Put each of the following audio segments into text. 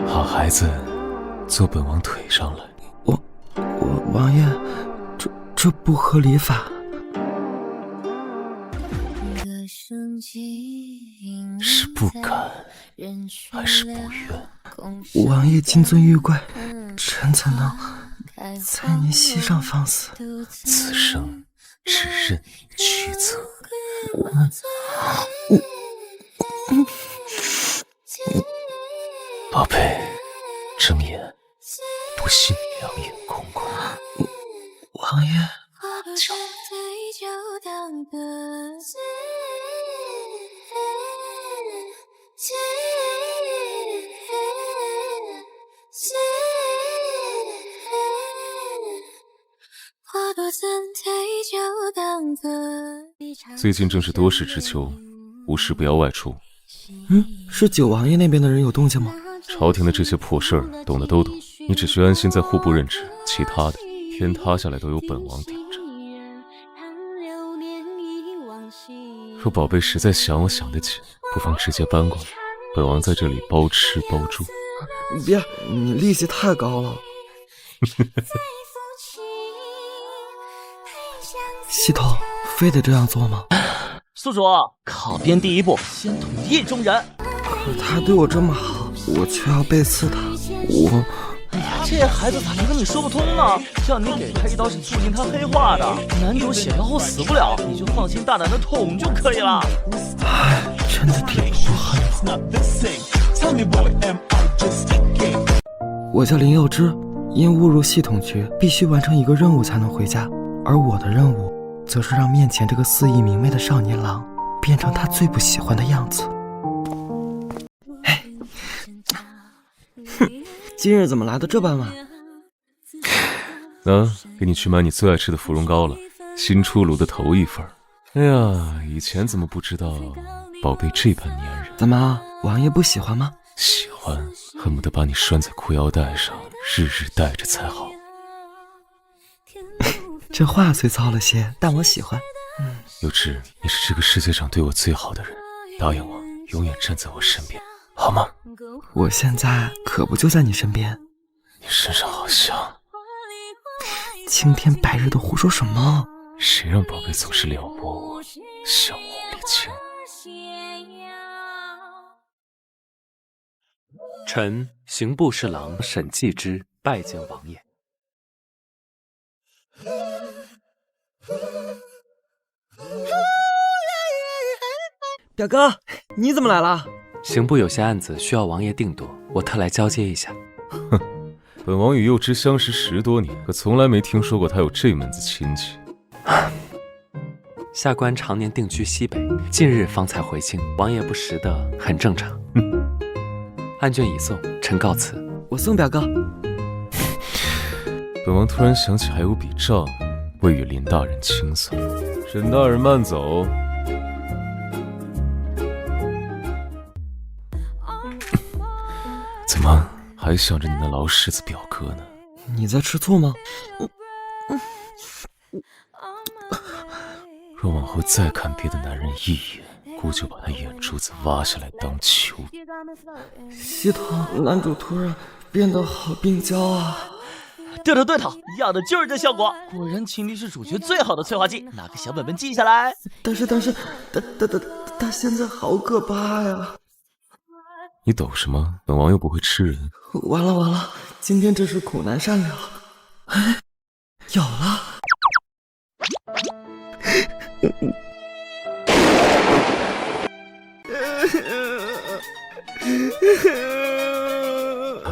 好孩子，坐本王腿上来。王爷，这不合礼法。是不敢，还是不愿？王爷金尊玉贵，臣怎能在您膝上放肆？此生只任屈责。宝贝，睁眼，不信两眼空空。王爷，最近正是多事之秋，无事不要外出。是九王爷那边的人有动静吗？朝廷的这些破事儿，懂的都懂，你只需安心在户部任职，其他的天塌下来都有本王顶着。若宝贝实在想我想得紧，不妨直接搬过来，本王在这里包吃包住。别，你利息太高了。系统非得这样做吗？宿主，考编第一步，先统一众人。可他对我这么好，我却要背刺他，哎呀，这孩子咋就跟你说不通呢？叫你给他一刀是促进他黑化的，男主血妖后死不了，你就放心大胆的捅就可以了。唉，真的抵不过恨我。我叫林佑之，因误入系统局，必须完成一个任务才能回家，而我的任务则是让面前这个肆意明媚的少年郎变成他最不喜欢的样子。今日怎么来的这般晚？给你去买你最爱吃的芙蓉糕了，新出炉的头一份。哎呀，以前怎么不知道宝贝这般粘人？怎么，王爷不喜欢吗？喜欢，恨不得把你拴在裤腰带上，日日带着才好。这话虽糙了些，但我喜欢。幼稚，你是这个世界上对我最好的人，答应我，永远站在我身边，好吗？我现在可不就在你身边。你身上好香。青天白日的胡说什么？谁让宝贝总是撩拨我，小狐狸精。臣刑部侍郎沈继之拜见王爷。表哥，你怎么来了？刑部有些案子需要王爷定夺，我特来交接一下。哼，本王与幼之相识10多年，可从来没听说过他有这门子亲戚。下官常年定居西北，近日方才回京，王爷不识得很正常。案卷已送，臣告辞。我送表哥。本王突然想起还有笔账未与林大人清算，沈大人慢走。怎么还想着你那老狮子表哥呢？你在吃醋吗？若往后再看别的男人一眼，估就把他眼珠子挖下来当球。系统，男主突然变得好病娇啊！对头，要的就是这效果。果然，情敌是主角最好的催化剂。拿个小本本记下来。但是，他现在好可怕呀！你抖什么？本王又不会吃人。完了，今天真是苦难善了。哎，有了！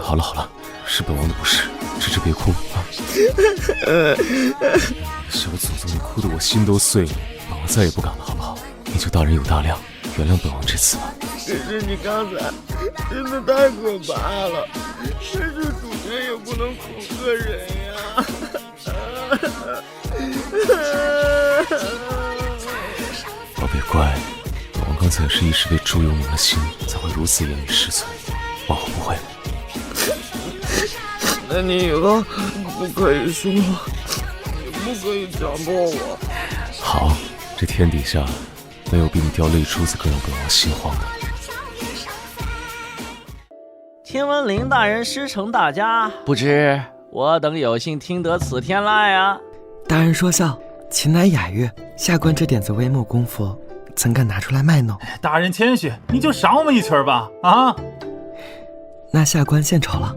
好了，是本王的不是，芝芝别哭啊！小祖宗，你哭得我心都碎了，本王再也不敢了，好不好？你就大人有大量，原谅本王这次吧。可是你刚才真的太可怕了，但是主人也不能恐吓人呀。宝贝乖，本王刚才也是一时被猪油拧了心，才会如此言语失罪，往后不会。那你以后不可以凶我，也不可以强迫我。好，这天底下没有比你掉泪珠子更让本王心慌的。听闻林大人师承大家，不知我等有幸听得此天籁啊。大人说笑，秦乃雅乐，下官这点子微末功夫，怎敢拿出来卖弄？大人谦虚，你就赏我们一曲吧！啊，那下官献丑了。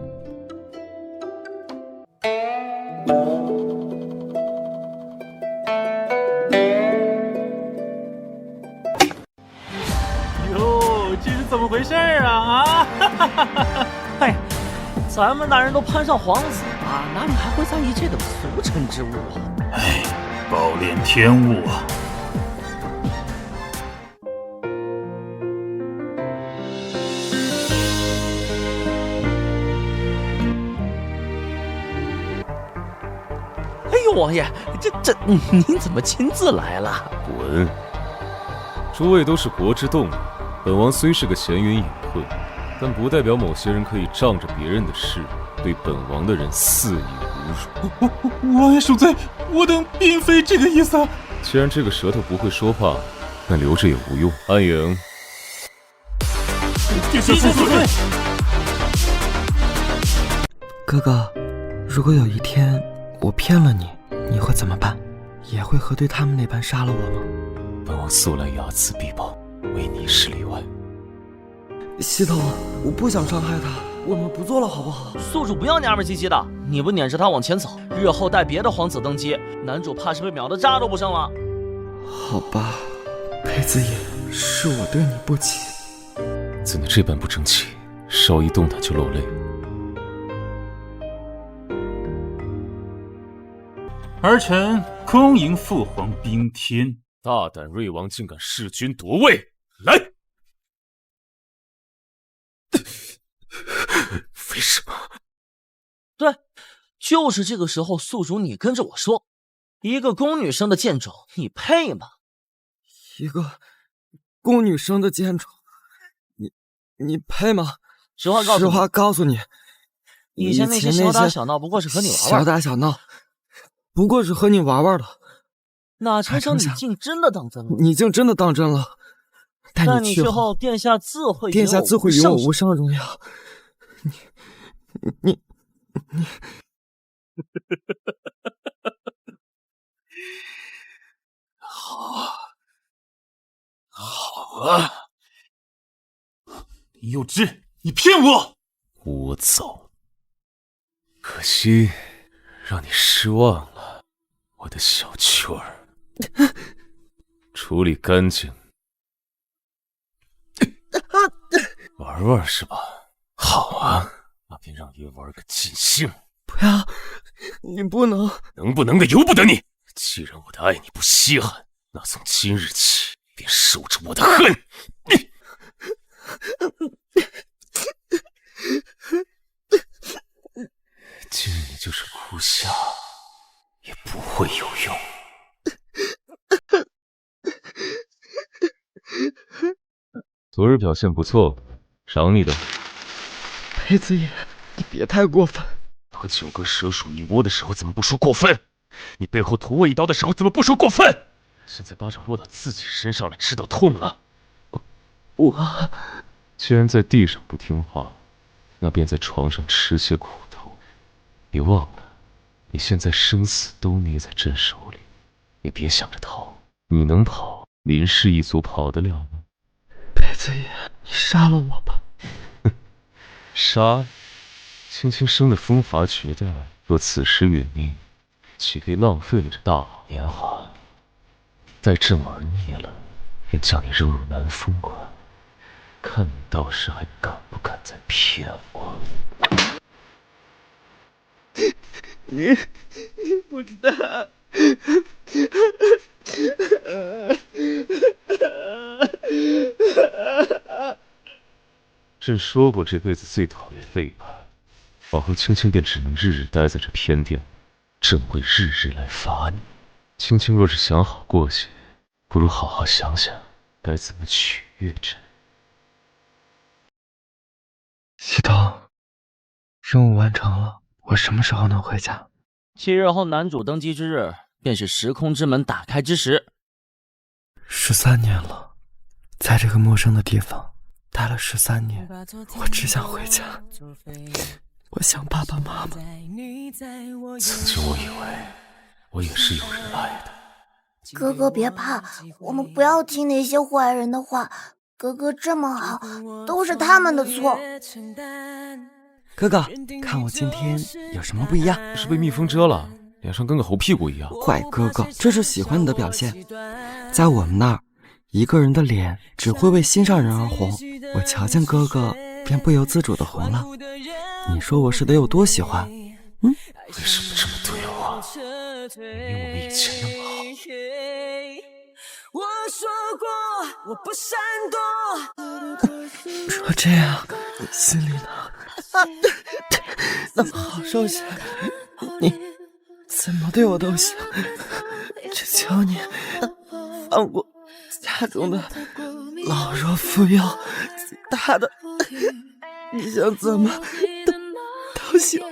哟，这是怎么回事啊？哎，咱们大人都攀上皇子了，哪里还会在意这等俗尘之物啊？哎，暴殄天物啊！哎呦王爷，这您怎么亲自来了？滚！诸位都是国之动物，本王虽是个闲云隐晦，但不代表某些人可以仗着别人的事对本王的人肆意侮辱。王爷恕罪，我等并非这个意思。既然这个舌头不会说话，那留着也无用。安营。殿下恕罪。哥哥，如果有一天我骗了你，你会怎么办？也会和对他们那般杀了我吗？本王素来睚眦必报，唯你是例外。西头，我不想伤害他，我们不做了好不好？宿主不要娘们唧唧的，你不撵着他往前走，日后带别的皇子登基，男主怕是被秒得渣都不剩了。好吧，裴子野，是我对你不起。怎能这般不争气，稍一动弹就落泪？儿臣恭迎父皇宾天。大胆瑞王竟敢弑君夺位，来！为什么？对，就是这个时候，宿主你跟着我说，一个宫女生的贱种，你配吗？一个宫女生的贱种，你配吗？实话告诉你，以前那些小打小闹不过是和你玩玩，小打小闹不过是和你玩玩的。哪成想你竟真的当真了？你竟真的当真了？但你去后，殿下自会允我无上荣耀。你好啊！林有之，你骗我！聒噪！可惜让你失望了，我的小雀儿。处理干净。玩玩是吧？好啊，那便让爷玩个尽兴。不要，你不能。能不能的由不得你。既然我的爱你不稀罕，那从今日起便受着我的恨。今日你就是哭瞎，也不会有用。昨日表现不错，赏你的。裴子野，你别太过分。和九哥蛇鼠一窝的时候怎么不说过分？你背后捅我一刀的时候怎么不说过分？现在巴掌落到自己身上了，知道痛了。我既然在地上不听话，那便在床上吃些苦头。别忘了，你现在生死都捏在朕手里，也别想着逃。你能跑，林氏一族跑得了吗？裴子野，你杀了我吧！杀！青青生的风华绝代，若此时殒命，岂非浪费了这大好年华？待朕玩腻了，便将你扔入南风馆，看你到时还敢不敢再骗我？你不知道。朕说过，这辈子最讨厌背叛，往后青青便只能日日待在这偏殿，朕会日日来罚你。青青若是想好过些，不如好好想想该怎么取悦朕。西头，任务完成了，我什么时候能回家？7日后男主登基之日，便是时空之门打开之时。13年了，在这个陌生的地方，待了13年，我只想回家。我想爸爸妈妈。曾经我以为我也是有人爱的。哥哥别怕，我们不要听那些坏人的话。哥哥这么好，都是他们的错。哥哥，看我今天有什么不一样？是被蜜蜂蛰了，脸上跟个猴屁股一样。坏哥哥，这是喜欢你的表现。在我们那儿，一个人的脸只会为心上人而红。我瞧见哥哥，便不由自主的红了。你说我是得有多喜欢？为什么这么对我？明明我们以前那么好。我说过我不闪躲。若这样，你心里呢？那么好受些，你怎么对我都行，只求你放过家中的老弱妇幼，其他的你想怎么都行。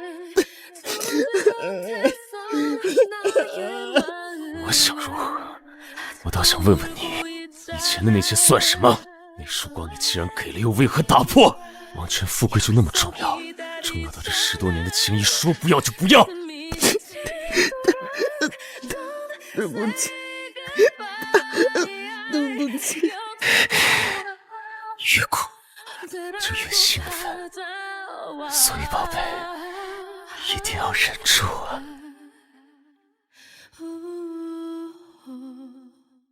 我想如何？我倒想问问你，以前的那些算什么？那束光你既然给了，又为何打破？王权富贵就那么重要？重要到这10多年的情谊，说不要就不要？对不起，对不起。越苦就越兴奋，所以宝贝，一定要忍住啊！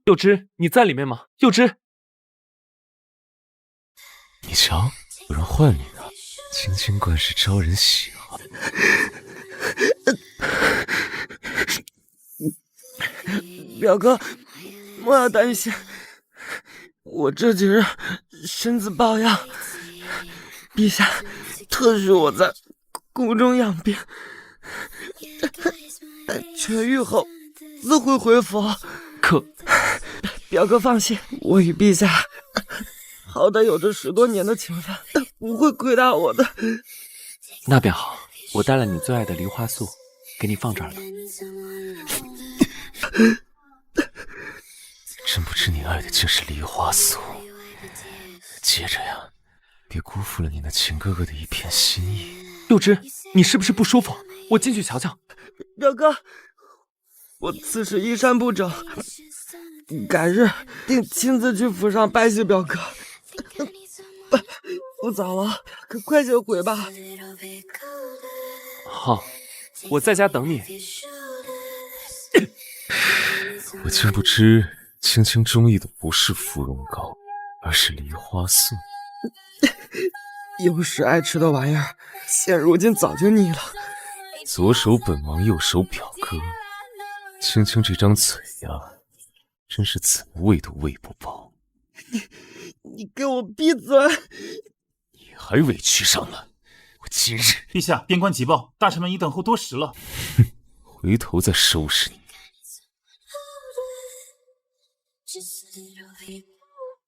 幼枝，你在里面吗？幼枝，你瞧，有人唤你呢，清清惯是招人喜好。表哥，莫要担心，我这几日身子抱恙，陛下特许我在宫中养病，待痊愈后自会回佛。可表哥放心，我与陛下好歹有着10多年的情分，他不会亏待我的。那便好，我带了你最爱的梨花素，给你放这儿了。真不知你爱的竟是梨花素。接着呀，别辜负了你那亲哥哥的一片心意。幼枝，你是不是不舒服？我进去瞧瞧。表哥，我此时衣衫不整，改日定亲自去府上拜谢表哥。不早了，可快些回吧。好，我在家等你。我竟不知青青中意的不是芙蓉糕，而是梨花素。幼时爱吃的玩意儿，现如今早就腻了。左手本王，右手表哥，青青这张嘴呀，真是怎么喂都喂不饱。你给我闭嘴！你还委屈上了，我今日陛下，边关急报，大臣们已等候多时了。回头再收拾你。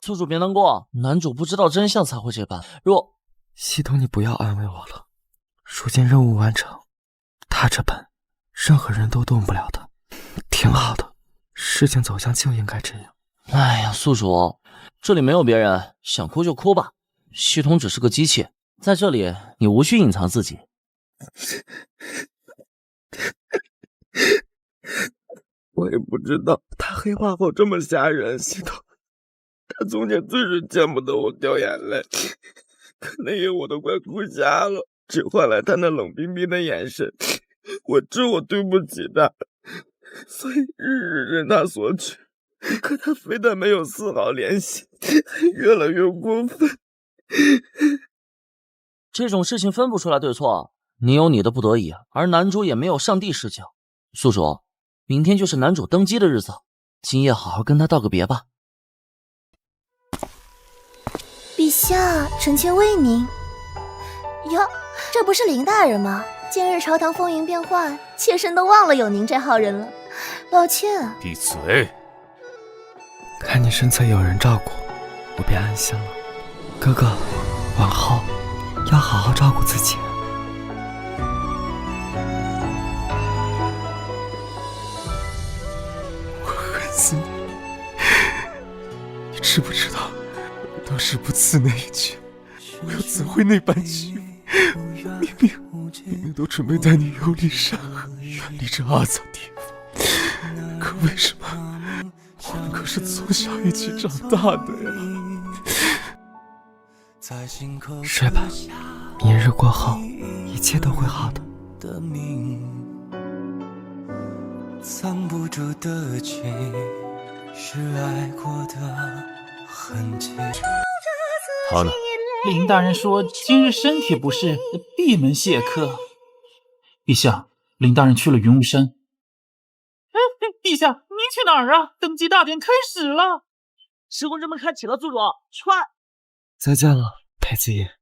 宿主别难过，男主不知道真相才会这般。若系统，你不要安慰我了。如今任务完成，他这本任何人都动不了的，挺好的。事情走向就应该这样。哎呀，宿主，这里没有别人，想哭就哭吧。系统只是个机器，在这里你无需隐藏自己。我也不知道他黑化后这么吓人。系统，他从前最是见不得我掉眼泪，可那夜我都快哭瞎了，只换来他那冷冰冰的眼神。我知我对不起他，所以日日任他索取，可他非但没有丝毫怜惜，还越来越过分。这种事情分不出来对错，你有你的不得已，而男主也没有上帝视角。宿主，明天就是男主登基的日子，今夜好好跟他道个别吧。陛下，臣妾为您。哟，这不是林大人吗？今日朝堂风云变幻，妾身都忘了有您这号人了，抱歉啊。闭嘴！看你身侧有人照顾，我便安心了。哥哥，往后要好好照顾自己。我恨死你！你知不知道，当时誓不辞那一切，我又怎会那般欺负？明明都准备带你游历山河，远离这阿草地方，可为什么我们可是从小一起长大的呀？睡吧，明日过后，一切都会好的。藏不住的情，是爱过的痕迹。他呢？林大人说今日身体不适，闭门谢客。陛下，林大人去了云雾山。陛下，您去哪儿啊？登基大典开始了。时空之门开启了，宿主，快！再见了，裴子爷。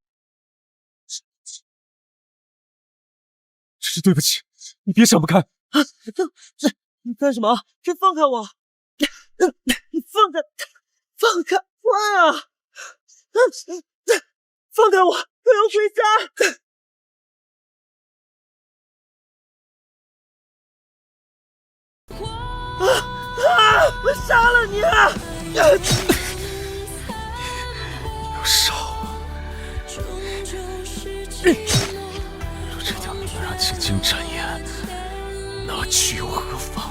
只是对不起，你别想不开。你干什么？放开我！你放开！快啊！放开我！我要回家！我杀了你！你要杀我！若这条命让青青展颜，那去又何妨？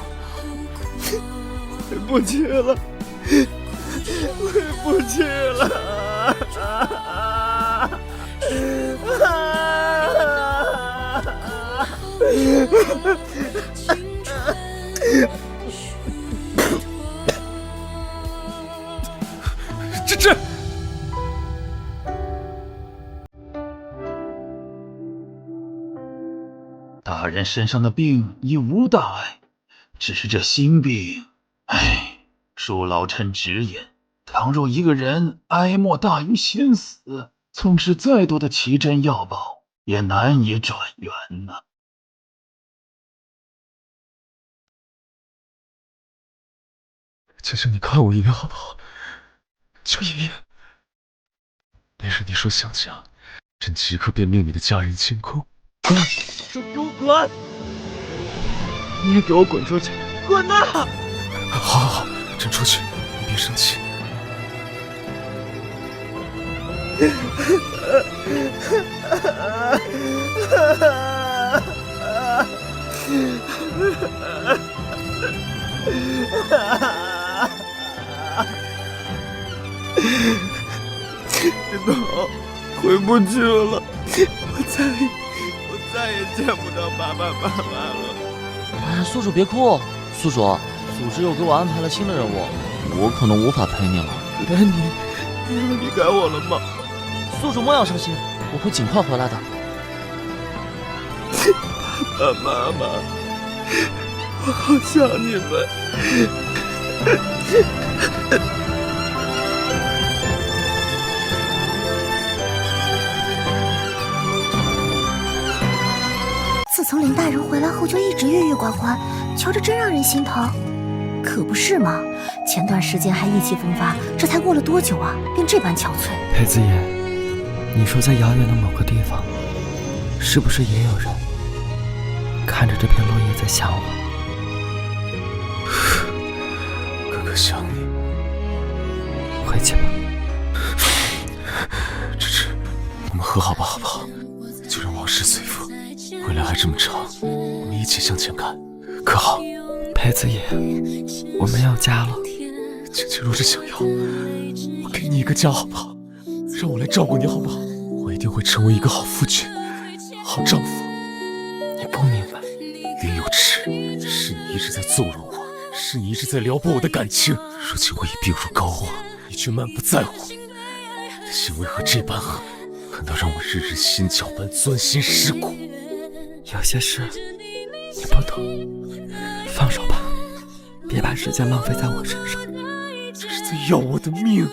回不去了，回不去了！这大人身上的病已无大碍，只是这心病，恕老臣直言，倘若一个人哀莫大于心死，纵使再多的奇珍药宝，也难以转元呐。求求你看我一眼好不好？就一眼。那日你说想家，朕即刻便命你的家人清空。都给我滚！你也给我滚出去！滚呐！好，朕出去，你别生气。真的回不去了，我再也见不到爸爸妈妈了。宿主别哭，宿主，组织又给我安排了新的任务，我可能无法陪你了。那你要离开我了吗？宿主莫要伤心，我会尽快回来的。爸爸妈妈，我好想你们。自从林大人回来后，就一直郁郁寡欢，瞧着真让人心疼。可不是嘛，前段时间还意气风发，这才过了多久啊，便这般憔悴。裴子爷，你说在遥远的某个地方，是不是也有人看着这片落叶在想我？哥哥想你，回去吧。芝，我们和好吧，好不好？就让往事随风，未来还这么长，我们一起向前看，可好？裴子爷，我们要家了。青青若是想要，我给你一个家，好不好？让我来照顾你，好不好？我一定会成为一个好夫君、好丈夫。你不明白，林有痴，是你一直在纵容我，是你一直在撩拨我的感情。如今我已病入膏肓，你却满不在乎，你的心为何这般狠？狠到让我日日心绞般钻心蚀骨。有些事你不懂，放手吧，别把时间浪费在我身上。这是在要我的命啊！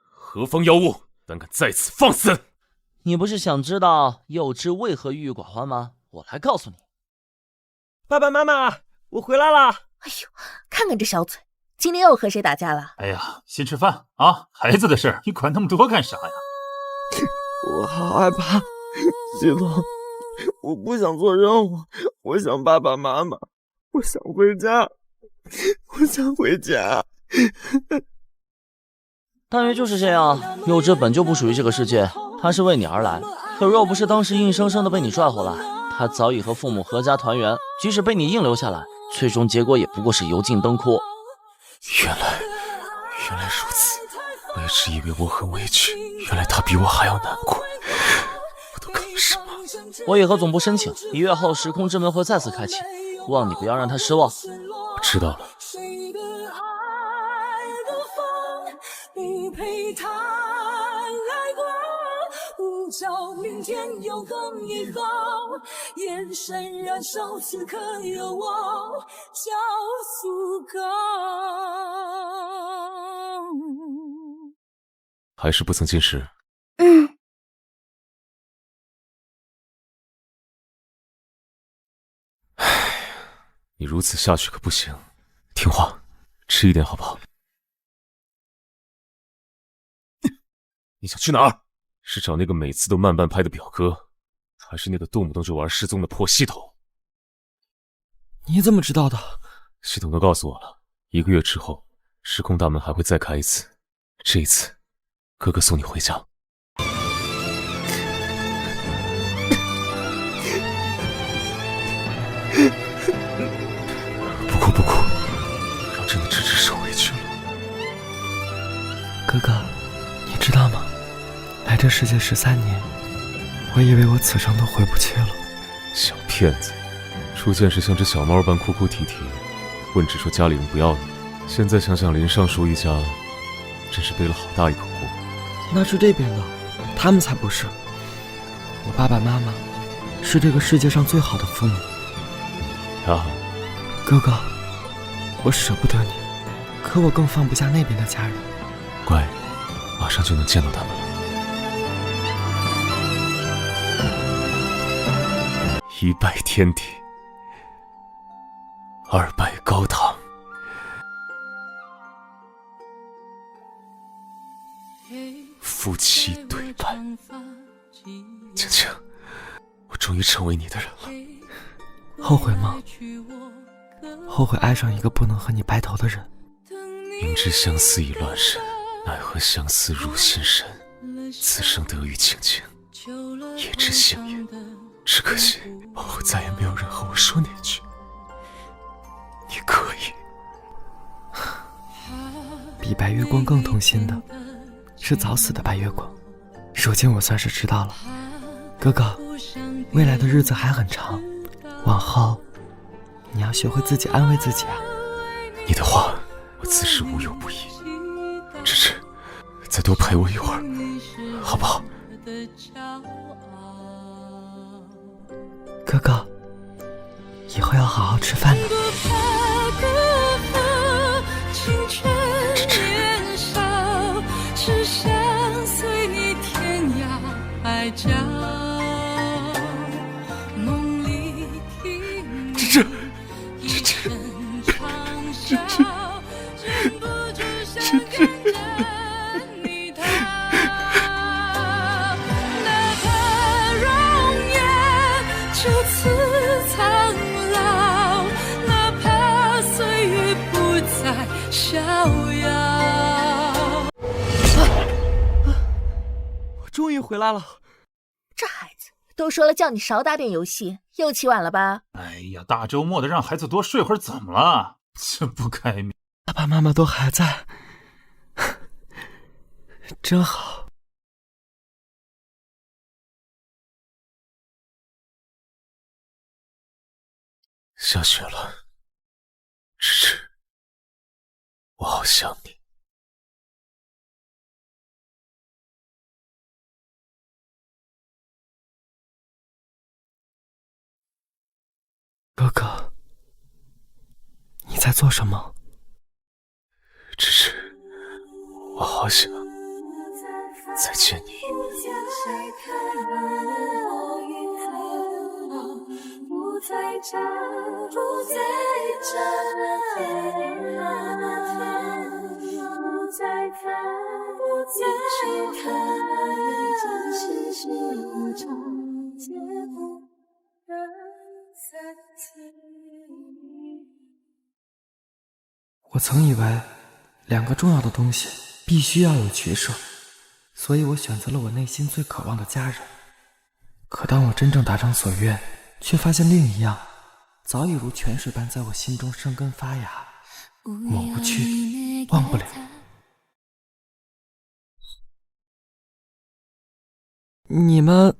何方妖物，胆敢在此放肆！你不是想知道幼稚为何郁郁寡欢吗？我来告诉你。爸爸妈妈，我回来了。哎呦，看看这小嘴，今天又和谁打架了？哎呀，先吃饭啊！孩子的事你管那么多干啥呀？我好害怕，系统，我不想做任务，我想爸爸妈妈，我想回家，我想回家。但愿就是这样，幼稚本就不属于这个世界，他是为你而来。可若不是当时硬生生的被你拽回来，他早已和父母合家团圆。即使被你硬留下来，最终结果也不过是油尽灯枯。原来如此，我一直以为我很委屈，原来他比我还要难过。我都干了什么？我也和总部申请，1月后时空之门会再次开启，望你不要让他失望。我知道了。陪他来过，不找明天有更以后，眼神燃烧此刻有我叫足够。还是不曾进食。你如此下去可不行，听话，吃一点好不好？你想去哪儿？是找那个每次都慢半拍的表哥，还是那个动不动就玩失踪的破系统？你怎么知道的？系统都告诉我了，1个月之后，时空大门还会再开一次。这一次，哥哥送你回家。不哭，让真的芝芝受委屈了。哥哥，你知道吗？来这世界13年，我以为我此生都回不去了。小骗子，初见时像只小猫般哭哭啼啼，问只说家里人不要你。现在想想林尚书一家，真是背了好大一口锅。那是这边的，他们才不是。我爸爸妈妈是这个世界上最好的父母。啊，哥哥，我舍不得你，可我更放不下那边的家人。乖，马上就能见到他们了。1拜天地，2拜高堂。夫妻对拜。晴晴，我终于成为你的人了。后悔吗？后悔爱上一个不能和你白头的人。明知相思已乱神，奈何相思入心神。此生得遇晴晴，也知幸运。只可惜往后再也没有人和我说那句你可以。比白月光更痛心的是早死的白月光。如今我算是知道了，哥哥，未来的日子还很长，往后你要学会自己安慰自己啊。你的话我自是无有不依，芝芝，再多陪我一会儿好不好？哥哥，以后要好好吃饭呢。只想随你天涯海角，梦里听芝芝，一声长啸，忍不住想跟着你逃。哪怕容颜就此苍老，哪怕岁月不再逍遥。终于回来了。这孩子都说了叫你少打点游戏，又起晚了吧？哎呀，大周末的让孩子多睡会儿怎么了？这不开明。爸爸妈妈都还在，真好。下雪了，芝芝，我好想你。哥哥，你在做什么？芝芝，我好想再见你。不再站，不再站，不再看，不再看，真实是无常，解不曾以为2个重要的东西必须要有取舍，所以我选择了我内心最渴望的家人。可当我真正达成所愿，却发现另一样早已如泉水般在我心中生根发芽，抹不去，忘不了。你们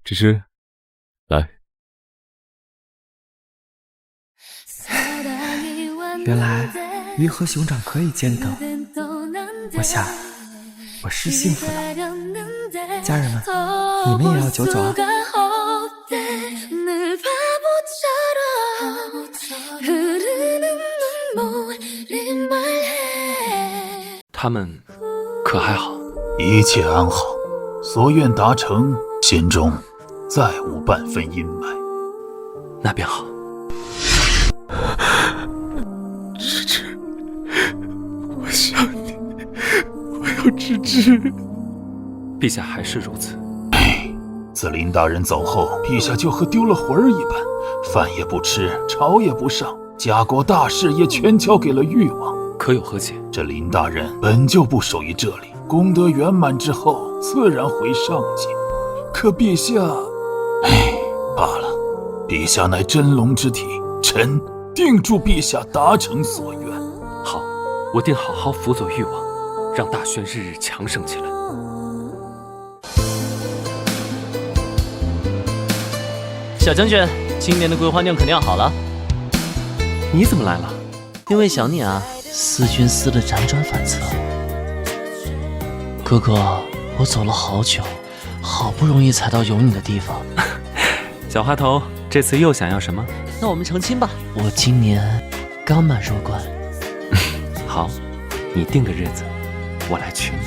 芝芝，来。原来鱼和熊掌可以兼得，我想我是幸福的。家人们，你们也要久久啊。他们可还好？一切安好，所愿达成，心中再无半分阴霾。那便好。芝芝，我想你，我要芝芝。陛下还是如此。自林大人走后，陛下就和丢了魂儿一般，饭也不吃，朝也不上，家国大事也全交给了誉王。可有何解？这林大人本就不属于这里，功德圆满之后，自然回上界。可陛下，罢了，陛下乃真龙之体，臣定助陛下达成所愿。好，我定好好辅佐誉王，让大宣日日强盛起来。小将军，今年的桂花酿可酿好了。你怎么来了？因为想你啊，思君思得辗转反侧。哥哥，我走了好久，好不容易才到有你的地方。小花头，这次又想要什么？那我们成亲吧。我今年刚满入关。好，你定个日子，我来娶你。